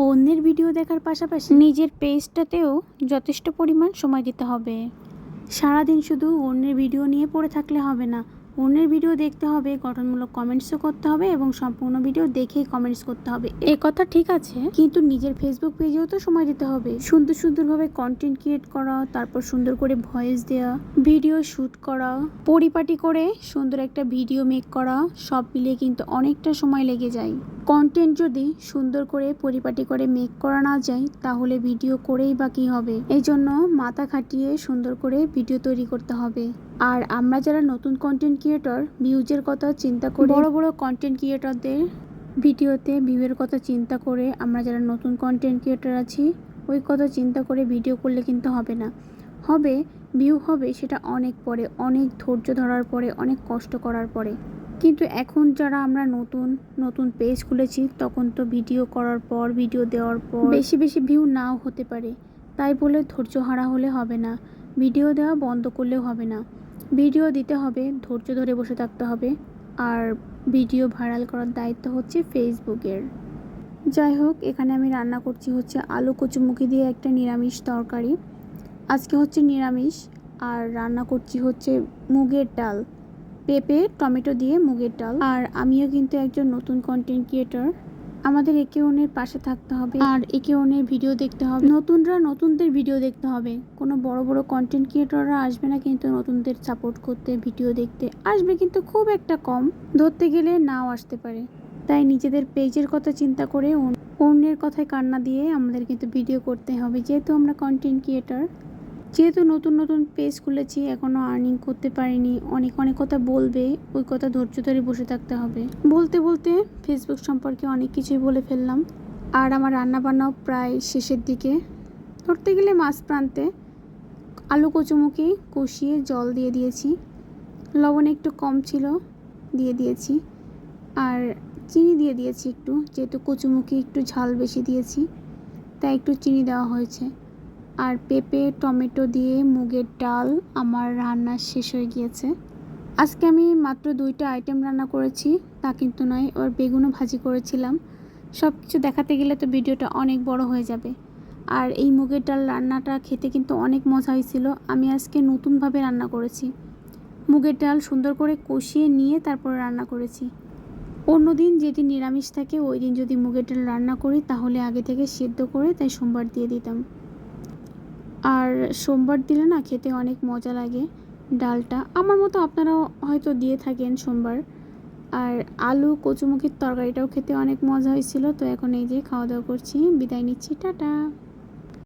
অন্যের ভিডিও দেখার পাশাপাশি নিজের পেজটাতেও যথেষ্ট পরিমাণ সময় দিতে হবে। সারাদিন শুধু অন্যের ভিডিও নিয়ে পড়ে থাকলে হবে না, অন্যের ভিডিও দেখতে হবে, গঠনমূলক কমেন্টসও করতে হবে এবং সম্পূর্ণ ভিডিও দেখেই কমেন্টস করতে হবে। এ কথা ঠিক আছে, কিন্তু নিজের ফেসবুক পেজেও তো সময় দিতে হবে। সুন্দরভাবে কন্টেন্ট ক্রিয়েট করা, তারপর সুন্দর করে ভয়েস দেওয়া, ভিডিও শ্যুট করা, পরিপাটি করে সুন্দর একটা ভিডিও মেক করা, সব মিলিয়ে কিন্তু অনেকটা সময় লেগে যায়। কন্টেন্ট যদি সুন্দর করে পরিপাটি করে মেক করা না যায় তাহলে ভিডিও করেই বা কী হবে। এই জন্য মাথা খাটিয়ে সুন্দর করে ভিডিও তৈরি করতে হবে। আর আমরা যারা নতুন কন্টেন্ট ক্রিয়েটর, ভিউজের কথা চিন্তা করে, বড় কন্টেন্ট ক্রিয়েটরদের ভিডিওতে ভিউয়ের কথা চিন্তা করে, আমরা যারা নতুন কন্টেন্ট ক্রিয়েটর আছি ওই কথা চিন্তা করে ভিডিও করলে কিন্তু হবে না। হবে, ভিউ হবে সেটা অনেক পরে, অনেক ধৈর্য ধরার পরে, অনেক কষ্ট করার পরে। কিন্তু এখন যারা আমরা নতুন পেজ খুলেছি তখন তো ভিডিও করার পর, ভিডিও দেওয়ার পর বেশি ভিউ নাও হতে পারে। তাই বলে ধৈর্য হারা হলে হবে না, ভিডিও দেওয়া বন্ধ করলেও হবে না। ভিডিও দিতে হবে, ধৈর্য ধরে বসে থাকতে হবে। আর ভিডিও ভাইরাল করার দায়িত্ব হচ্ছে ফেসবুকের। যাই হোক, এখানে আমি রান্না করছি হচ্ছে আলু কচুমুখি দিয়ে একটা নিরামিষ তরকারি। আজকে হচ্ছে নিরামিষ। আর রান্না করছি হচ্ছে মুগের ডাল, পেঁপে টমেটো দিয়ে মুগের ডাল। আর আমিও কিন্তু একজন নতুন কন্টেন্ট ক্রিয়েটর। আমাদের একে অন্যের পাশে থাকতে হবে আর একে অন্যের ভিডিও দেখতে হবে। নতুনরা নতুনদের ভিডিও দেখতে হবে। কোনো বড় কন্টেন্ট ক্রিয়েটররা আসবে না কিন্তু নতুনদের সাপোর্ট করতে, ভিডিও দেখতে আসবে, কিন্তু খুব একটা কম, ধরতে গেলে নাও আসতে পারে। তাই নিজেদের পেজের কথা চিন্তা করে অন্যের কথায় কান্না দিয়ে আমাদের কিন্তু ভিডিও করতে হবে। যেহেতু আমরা কন্টেন্ট ক্রিয়েটর, যেহেতু নতুন পেজ খুলেছি, এখনও আর্নিং করতে পারিনি, অনেক কথা বলবে, ওই কথা ধৈর্য ধরে বসে থাকতে হবে। বলতে ফেসবুক সম্পর্কে অনেক কিছুই বলে ফেললাম। আর আমার রান্নাবান্নাও প্রায় শেষের দিকে, ধরতে গেলে মাঝ প্রান্তে। আলু কচুমুখি কষিয়ে জল দিয়ে দিয়েছি, লবণ একটু কম ছিল দিয়ে দিয়েছি, আর চিনি দিয়ে দিয়েছি একটু, যেহেতু কচুমুখি একটু ঝাল বেশি দিয়েছি তাই একটু চিনি দেওয়া হয়েছে। আর পেঁপে টমেটো দিয়ে মুগের ডাল আমার রান্না শেষ হয়ে গিয়েছে। আজকে আমি মাত্র 2টা আইটেম রান্না করেছি তা কিন্তু নয়, আর বেগুনও ভাজি করেছিলাম। সব কিছু দেখাতে গেলে তো ভিডিওটা অনেক বড় হয়ে যাবে। আর এই মুগের ডাল রান্নাটা খেতে কিন্তু অনেক মজা হয়েছিল। আমি আজকে নতুনভাবে রান্না করেছি, মুগের ডাল সুন্দর করে কষিয়ে নিয়ে তারপরে রান্না করেছি। অন্যদিন যেদিন নিরামিষ থাকে ওই দিন যদি মুগের ডাল রান্না করি তাহলে আগে থেকে সেদ্ধ করে তাই সোমবার দিয়ে দিতাম। আর সোমবার দিলে না খেতে অনেক মজা লাগে ডালটা, আমার মতো আপনারাও হয়তো দিয়ে থাকেন সোমবার। আর আলু কচুমুখির তরকারিটাও খেতে অনেক মজা হয়েছিল। তো এখন এই যে খাওয়া দাওয়া করছি, বিদায় নিচ্ছি, টাটা।